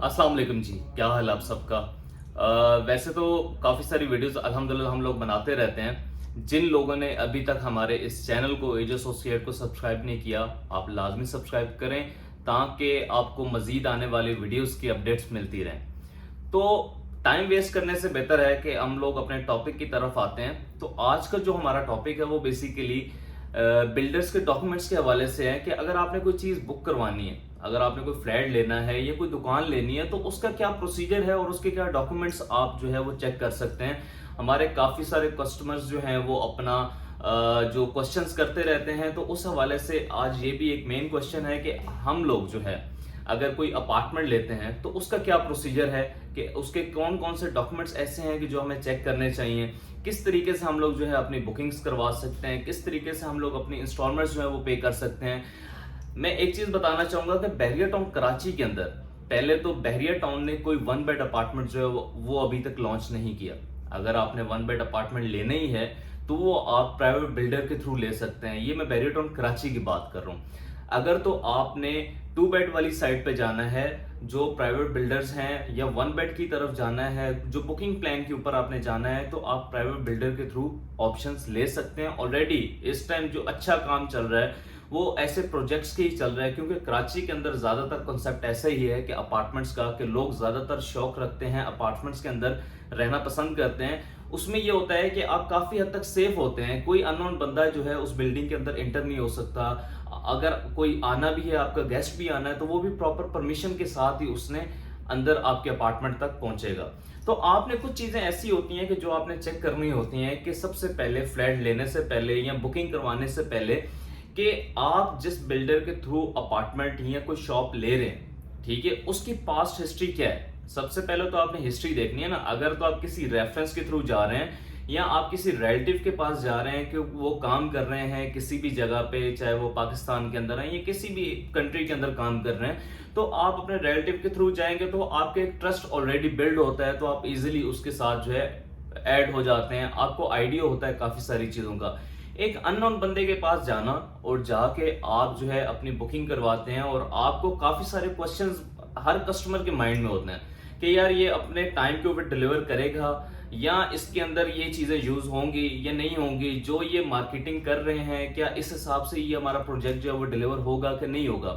अस्सलाम वालेकुम जी, क्या हाल है आप सबका। वैसे तो काफ़ी सारी वीडियोस अल्हम्दुलिल्लाह हम लोग बनाते रहते हैं। जिन लोगों ने अभी तक हमारे इस चैनल को एज एसोसिएट को सब्सक्राइब नहीं किया, आप लाजमी सब्सक्राइब करें ताकि आपको मजीद आने वाली वीडियोस की अपडेट्स मिलती रहें। तो टाइम वेस्ट करने से बेहतर है कि हम लोग अपने टॉपिक की तरफ आते हैं। तो आज का जो हमारा टॉपिक है वो बेसिकली बिल्डर्स के डॉक्यूमेंट्स के हवाले से है कि अगर आपने कोई चीज़ बुक करवानी है, अगर आपने कोई फ्लैट लेना है या कोई दुकान लेनी है, तो उसका क्या प्रोसीजर है और उसके क्या डॉक्यूमेंट्स आप जो है वो चेक कर सकते हैं। हमारे काफ़ी सारे कस्टमर्स जो हैं वो अपना जो क्वेश्चंस करते रहते हैं, तो उस हवाले से आज ये भी एक मेन क्वेश्चन है कि हम लोग जो है अगर कोई अपार्टमेंट लेते हैं तो उसका क्या प्रोसीजर है, कि उसके कौन कौन से डॉक्यूमेंट्स ऐसे हैं कि जो हमें चेक करने चाहिए, किस तरीके से हम लोग जो है अपनी बुकिंग्स करवा सकते हैं, किस तरीके से हम लोग अपनी इंस्टॉलमेंट्स जो है वो पे कर सकते हैं। मैं एक चीज बताना चाहूंगा कि बहरिया टाउन कराची के अंदर पहले तो बहरिया टाउन ने कोई वन बेड अपार्टमेंट जो है वो अभी तक लॉन्च नहीं किया। अगर आपने वन बेड अपार्टमेंट लेना ही है तो वो आप प्राइवेट बिल्डर के थ्रू ले सकते हैं। ये मैं बहरिया टाउन कराची की बात कर रहा हूँ। अगर तो आपने टू बेड वाली साइड पे जाना है, जो प्राइवेट बिल्डर्स हैं, या वन बेड की तरफ जाना है, जो बुकिंग प्लान के ऊपर आपने जाना है, तो आप प्राइवेट बिल्डर के थ्रू ऑप्शंस ले सकते हैं। ऑलरेडी इस टाइम जो अच्छा काम चल रहा है वो ऐसे प्रोजेक्ट्स के ही चल रहा है, क्योंकि कराची के अंदर ज्यादातर कॉन्सेप्ट ऐसा ही है कि अपार्टमेंट्स का, कि लोग ज्यादातर शौक रखते हैं, अपार्टमेंट्स के अंदर रहना पसंद करते हैं। उसमें ये होता है कि आप काफी हद तक सेफ होते हैं, कोई अननोन बंदा जो है उस बिल्डिंग के अंदर इंटर नहीं हो सकता। अगर कोई आना भी है, आपका गेस्ट भी आना है, तो वो भी प्रॉपर परमिशन के साथ ही उसने अंदर आपके अपार्टमेंट तक पहुंचेगा। तो आपने कुछ चीजें ऐसी होती हैं कि जो आपने चेक करनी होती हैं कि सबसे पहले फ्लैट लेने से पहले या बुकिंग करवाने से पहले कि आप जिस बिल्डर के थ्रू अपार्टमेंट या कोई शॉप ले रहे हैं, ठीक है, उसकी पास्ट हिस्ट्री क्या है। सबसे पहले तो आपने हिस्ट्री देखनी है ना। अगर तो आप किसी रेफरेंस के थ्रू जा रहे हैं या आप किसी रिलेटिव के पास जा रहे हैं कि वो काम कर रहे हैं किसी भी जगह पे, चाहे वो पाकिस्तान के अंदर है या किसी भी कंट्री के अंदर काम कर रहे हैं, तो आप अपने रिलेटिव के थ्रू जाएंगे तो आपके एक ट्रस्ट ऑलरेडी बिल्ड होता है, तो आप इजीली उसके साथ जो है ऐड हो जाते हैं। आपको आइडिया होता है काफी सारी चीजों का। एक अननोन बंदे के पास जाना और जाके आप जो है अपनी बुकिंग करवाते हैं, और आपको काफी सारे क्वेश्चंस हर कस्टमर के माइंड में होते हैं कि यार ये अपने टाइम के ऊपर डिलीवर करेगा, या इसके अंदर ये चीजें यूज होंगी या नहीं होंगी, जो ये मार्केटिंग कर रहे हैं क्या इस हिसाब से ये हमारा प्रोजेक्ट जो है वो डिलीवर होगा कि नहीं होगा।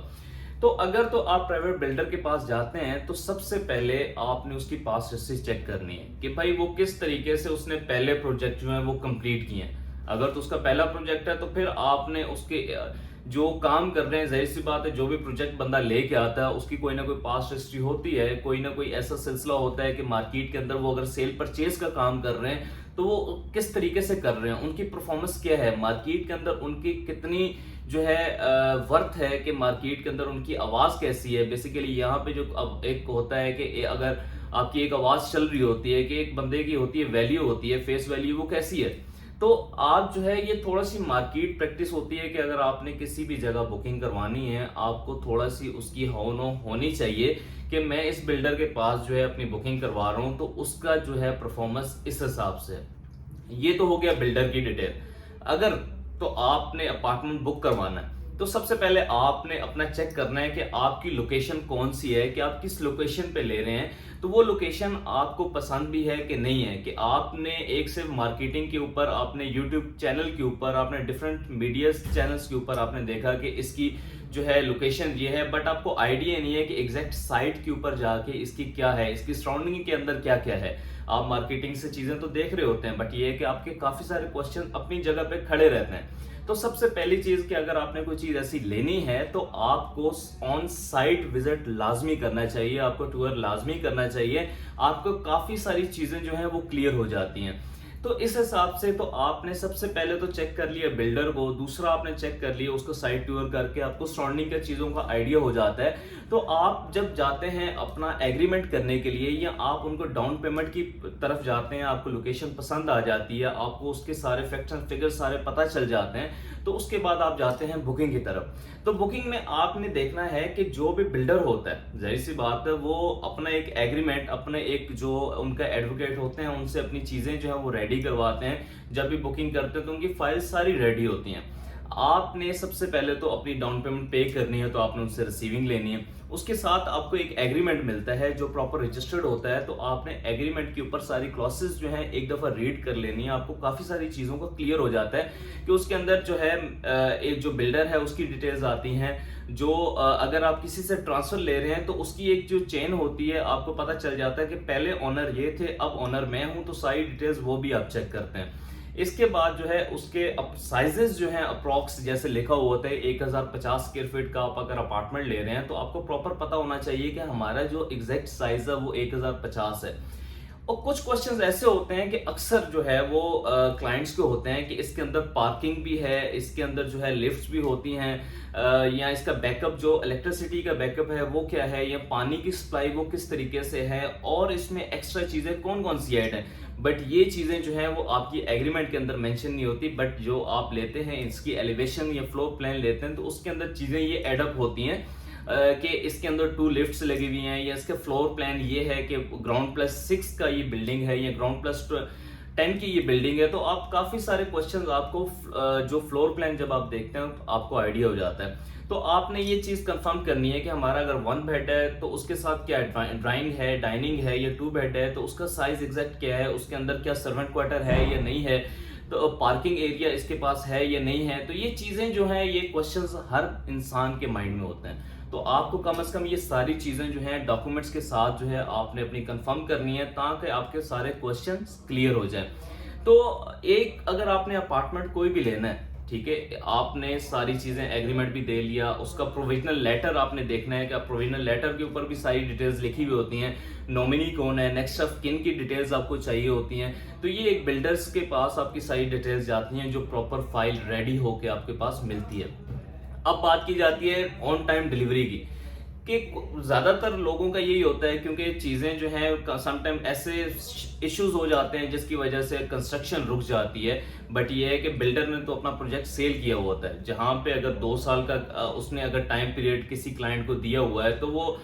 तो अगर तो आप प्राइवेट बिल्डर के पास जाते हैं तो सबसे पहले आपने उसकी पास्ट हिस्ट्री चेक करनी है कि भाई वो किस तरीके से उसने पहले प्रोजेक्ट जो है वो कंप्लीट किए हैं। अगर तो उसका पहला प्रोजेक्ट है तो फिर आपने उसके जो काम कर रहे हैं, जाहिर सी बात है जो भी प्रोजेक्ट बंदा लेके आता है उसकी कोई ना कोई पास्ट हिस्ट्री होती है, कोई ना कोई ऐसा सिलसिला होता है कि मार्केट के अंदर वो अगर सेल परचेज का काम कर रहे हैं तो वो किस तरीके से कर रहे हैं, उनकी परफॉर्मेंस क्या है, मार्केट के अंदर उनकी कितनी जो है वर्थ है, कि मार्केट के अंदर उनकी आवाज कैसी है। बेसिकली यहाँ पे जो अब एक होता है कि अगर आपकी एक आवाज चल रही होती है, कि एक बंदे की होती है वैल्यू होती है, फेस वैल्यू, वो कैसी है। तो आप जो है ये थोड़ा सी मार्केट प्रैक्टिस होती है कि अगर आपने किसी भी जगह बुकिंग करवानी है, आपको थोड़ा सी उसकी हौनो होनी चाहिए कि मैं इस बिल्डर के पास जो है अपनी बुकिंग करवा रहा हूं तो उसका जो है परफॉर्मेंस इस हिसाब से है। ये तो हो गया बिल्डर की डिटेल। अगर तो आपने अपार्टमेंट बुक करवाना है तो सबसे पहले आपने अपना चेक करना है कि आपकी लोकेशन कौन सी है, कि आप किस लोकेशन पे ले रहे हैं, तो वो लोकेशन आपको पसंद भी है कि नहीं है। कि आपने एक सिर्फ मार्केटिंग के ऊपर, आपने यूट्यूब चैनल के ऊपर, आपने डिफरेंट मीडिया चैनल्स के ऊपर आपने देखा कि इसकी जो है लोकेशन ये है, बट आपको आइडिया नहीं है कि एग्जैक्ट साइट के ऊपर जाके इसकी क्या है, इसकी सराउंडिंग के अंदर क्या क्या है। आप मार्केटिंग से चीजें तो देख रहे होते हैं, बट ये है कि आपके काफी सारे क्वेश्चन अपनी जगह पे खड़े रहते हैं। तो सबसे पहली चीज कि अगर आपने कोई चीज ऐसी लेनी है तो आपको ऑन साइट विजिट लाजमी करना चाहिए, आपको टूर लाजमी करना चाहिए। आपको काफी सारी चीजें जो है वो क्लियर हो जाती हैं। तो इस हिसाब से तो आपने सबसे पहले तो चेक कर लिया बिल्डर को, दूसरा आपने चेक कर लिया उसको साइट टूर करके आपको सराउंडिंग के चीजों का आइडिया हो जाता है। तो आप जब जाते हैं अपना एग्रीमेंट करने के लिए, या आप उनको डाउन पेमेंट की तरफ जाते हैं, आपको लोकेशन पसंद आ जाती है, आपको उसके सारे फैक्ट्स एंड फिगर्स सारे पता चल जाते हैं, तो उसके बाद आप जाते हैं बुकिंग की तरफ। तो बुकिंग में आपने देखना है कि जो भी बिल्डर होता है, जाहिर सी बात है वो अपना एक एग्रीमेंट, अपने एक जो उनका एडवोकेट होते हैं उनसे अपनी चीजें जो है वो रेडी करवाते हैं। जब भी बुकिंग करते हैं तो उनकी फाइल सारी रेडी होती हैं। आपने सबसे पहले तो अपनी डाउन पेमेंट पे करनी है, तो आपने उनसे रिसीविंग लेनी है। उसके साथ आपको एक एग्रीमेंट मिलता है जो प्रॉपर रजिस्टर्ड होता है, तो आपने एग्रीमेंट के ऊपर सारी क्लॉसेस जो है एक दफा रीड कर लेनी है। आपको काफी सारी चीजों का क्लियर हो जाता है कि उसके अंदर जो है एक जो बिल्डर है उसकी डिटेल्स आती हैं, जो अगर आप किसी से ट्रांसफर ले रहे हैं तो उसकी एक जो चेन होती है, आपको पता चल जाता है कि पहले ओनर ये थे, अब ओनर मैं हूं, तो सारी डिटेल्स वो भी आप चेक करते हैं। इसके बाद जो है उसके साइजेस जो है अप्रॉक्स जैसे लिखा हुआ होता है 1050 स्क्वायर फीट का, आप अगर अपार्टमेंट ले रहे हैं तो आपको प्रॉपर पता होना चाहिए कि हमारा जो एग्जैक्ट साइज है वो 1050 है। और कुछ क्वेश्चंस ऐसे होते हैं कि अक्सर जो है वो क्लाइंट्स के होते हैं कि इसके अंदर पार्किंग भी है, इसके अंदर जो है लिफ्ट्स भी होती हैं, या इसका बैकअप जो इलेक्ट्रिसिटी का बैकअप है वो क्या है, या पानी की सप्लाई वो किस तरीके से है, और इसमें एक्स्ट्रा चीजें कौन कौन सी ऐड है। बट ये चीजें जो है वो आपकी एग्रीमेंट के अंदर मेंशन नहीं होती, बट जो आप लेते हैं इसकी एलिवेशन या फ्लोर प्लान लेते हैं तो उसके अंदर चीजें ये एडअप होती हैं कि इसके अंदर 2 लिफ्ट्स लगी हुई हैं, या इसका फ्लोर प्लान ये है कि ग्राउंड+6 का ये बिल्डिंग है या ग्राउंड+10 की ये बिल्डिंग है। तो आप काफी सारे क्वेश्चंस आपको जो फ्लोर प्लान जब आप देखते हैं तो आपको आइडिया हो जाता है। तो आपने ये चीज कंफर्म करनी है कि हमारा अगर 1 बेड है तो उसके साथ क्या ड्राइंग है, डाइनिंग है, या 2 बेड है तो उसका साइज एग्जैक्ट क्या है, उसके अंदर क्या सर्वेंट क्वार्टर है या नहीं है, तो पार्किंग एरिया इसके पास है या नहीं है। तो ये चीजें जो हैं ये क्वेश्चंस हर इंसान के माइंड में होते हैं, तो आपको कम से कम ये सारी चीजें जो हैं डॉक्यूमेंट्स के साथ जो है आपने अपनी कंफर्म करनी है ताकि आपके सारे क्वेश्चंस क्लियर हो जाए। तो एक अगर आपने अपार्टमेंट कोई भी लेना है, ठीक है, आपने सारी चीजें एग्रीमेंट भी दे लिया, उसका प्रोविजनल लेटर आपने देखना है कि प्रोविजनल लेटर के ऊपर भी सारी डिटेल्स लिखी हुई होती हैं, नॉमिनी कौन है, नेक्स्ट ऑफ किन की डिटेल्स आपको चाहिए होती हैं। तो ये एक बिल्डर्स के पास आपकी सारी डिटेल्स जाती हैं जो प्रॉपर फाइल रेडी होके आपके पास मिलती है। अब बात की जाती है ऑन टाइम डिलीवरी की, कि ज्यादातर लोगों का यही होता है क्योंकि चीजें जो हैं समटाइम ऐसे इश्यूज हो जाते हैं जिसकी वजह से कंस्ट्रक्शन रुक जाती है। बट ये है कि बिल्डर ने तो अपना प्रोजेक्ट सेल किया हुआ होता है, जहां पे अगर 2 साल का उसने अगर टाइम पीरियड किसी क्लाइंट को दिया हुआ है तो वो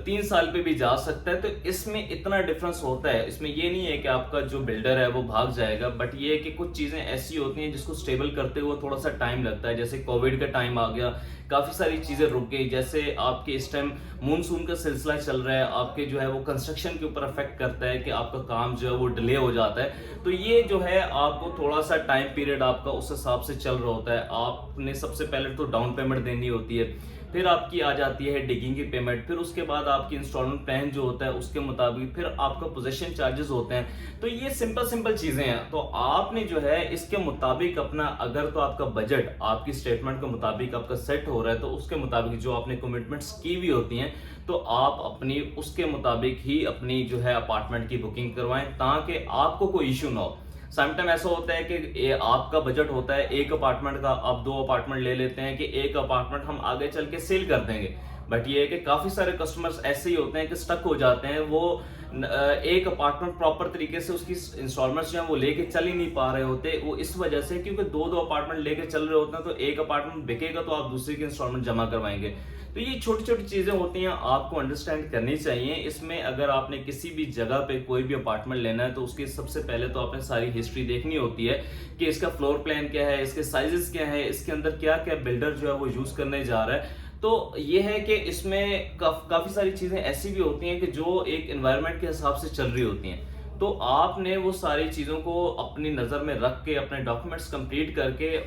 3 साल पे भी जा सकता है। तो इसमें इतना डिफरेंस होता है, इसमें ये नहीं है कि आपका जो बिल्डर है वो भाग जाएगा, बट ये है कि कुछ चीजें ऐसी होती हैं जिसको स्टेबल करते हुए थोड़ा सा टाइम लगता है। जैसे कोविड का टाइम आ गया, काफी सारी चीजें रुक गई, जैसे आपके इस टाइम मानसून का सिलसिला चल रहा है, आपके जो है वो कंस्ट्रक्शन के ऊपर अफेक्ट करता है कि आपका काम जो है वो डिले हो जाता है। तो ये जो है आपको थोड़ा सा टाइम पीरियड आपका उस हिसाब से चल रहा होता है। आपने सबसे पहले तो डाउन पेमेंट देनी होती है, फिर आपकी आ जाती है डिगिंग की पेमेंट, फिर उसके बाद आपकी इंस्टॉलमेंट प्लान जो होता है उसके मुताबिक फिर आपका पोजीशन चार्जेस होते हैं। तो ये सिंपल चीजें हैं। तो आपने जो है इसके मुताबिक अपना, अगर तो आपका बजट आपकी स्टेटमेंट के मुताबिक आपका सेट हो रहा है तो उसके मुताबिक जो आपने कमिटमेंट्स की हुई होती हैं तो आप अपनी उसके मुताबिक ही अपनी जो है अपार्टमेंट की बुकिंग करवाएं ताकि आपको कोई इश्यू ना हो। समटाइम ऐसा होता है कि आपका बजट होता है एक अपार्टमेंट का, आप 2 अपार्टमेंट ले लेते हैं कि एक अपार्टमेंट हम आगे चल के सेल कर देंगे। बट ये है कि काफी सारे कस्टमर्स ऐसे ही होते हैं कि स्टक हो जाते हैं, वो एक अपार्टमेंट प्रॉपर तरीके से उसकी इंस्टॉलमेंट्स जो है वो लेके चल ही नहीं पा रहे होते। वो इस वजह से क्योंकि 2 अपार्टमेंट लेके चल रहे होते हैं, तो एक अपार्टमेंट बिकेगा तो आप दूसरे की इंस्टॉलमेंट जमा करवाएंगे। तो ये छोटी छोटी चीजें होती हैं, आपको अंडरस्टैंड करनी चाहिए। इसमें अगर आपने किसी भी जगह पे कोई भी अपार्टमेंट लेना है तो उसकी सबसे पहले तो आपने सारी हिस्ट्री देखनी होती है कि इसका फ्लोर प्लान क्या है, इसके साइजेस क्या है, इसके अंदर क्या क्या बिल्डर जो है वो यूज करने जा रहा है। तो ये है कि इसमें काफी सारी चीजें ऐसी भी होती हैं कि जो एक एनवायरनमेंट के हिसाब से चल रही होती हैं। तो आपने वो सारी चीजों को अपनी नजर में रख के अपने डॉक्यूमेंट्स कंप्लीट करके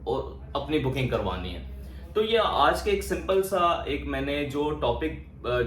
और अपनी बुकिंग करवानी है। तो ये आज के एक सिंपल सा एक मैंने जो टॉपिक,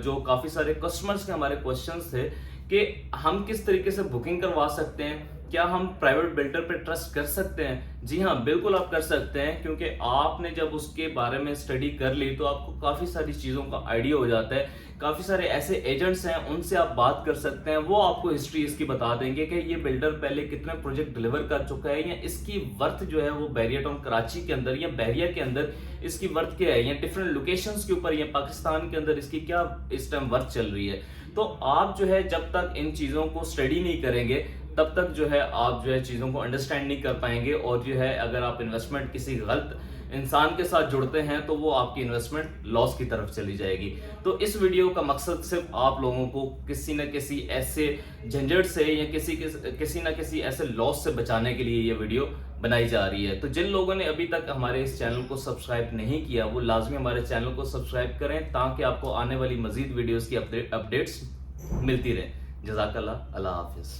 जो काफी सारे कस्टमर्स के हमारे क्वेश्चंस थे कि हम किस तरीके से बुकिंग करवा सकते हैं, क्या हम प्राइवेट बिल्डर पे ट्रस्ट कर सकते हैं। जी हाँ, बिल्कुल आप कर सकते हैं, क्योंकि आपने जब उसके बारे में स्टडी कर ली तो आपको काफी सारी चीजों का आइडिया हो जाता है। काफी सारे ऐसे एजेंट्स हैं उनसे आप बात कर सकते हैं, वो आपको हिस्ट्री इसकी बता देंगे कि ये बिल्डर पहले कितने प्रोजेक्ट डिलीवर कर चुका है, या इसकी वर्थ जो है वो बैरियर टाउन कराची के अंदर या बैरियर के अंदर इसकी वर्थ क्या है, या डिफरेंट लोकेशंस के ऊपर या पाकिस्तान के अंदर इसकी क्या इस टाइम वर्थ चल रही है। तो आप जो है जब तक इन चीजों को स्टडी नहीं करेंगे तब तक जो है आप जो है चीजों को अंडरस्टैंड नहीं कर पाएंगे, और जो है अगर आप इन्वेस्टमेंट किसी गलत इंसान के साथ जुड़ते हैं तो वो आपकी इन्वेस्टमेंट लॉस की तरफ चली जाएगी। तो इस वीडियो का मकसद सिर्फ आप लोगों को किसी न किसी ऐसे झंझट से या किसी न किसी ऐसे लॉस से बचाने के लिए ये वीडियो बनाई जा रही है। तो जिन लोगों ने अभी तक हमारे इस चैनल को सब्सक्राइब नहीं किया वो लाजमी हमारे चैनल को सब्सक्राइब करें ताकि आपको आने वाली मजीद वीडियोस की अपडेट्स मिलती रहे। जज़ाकल्लाह, अल्लाह हाफिज।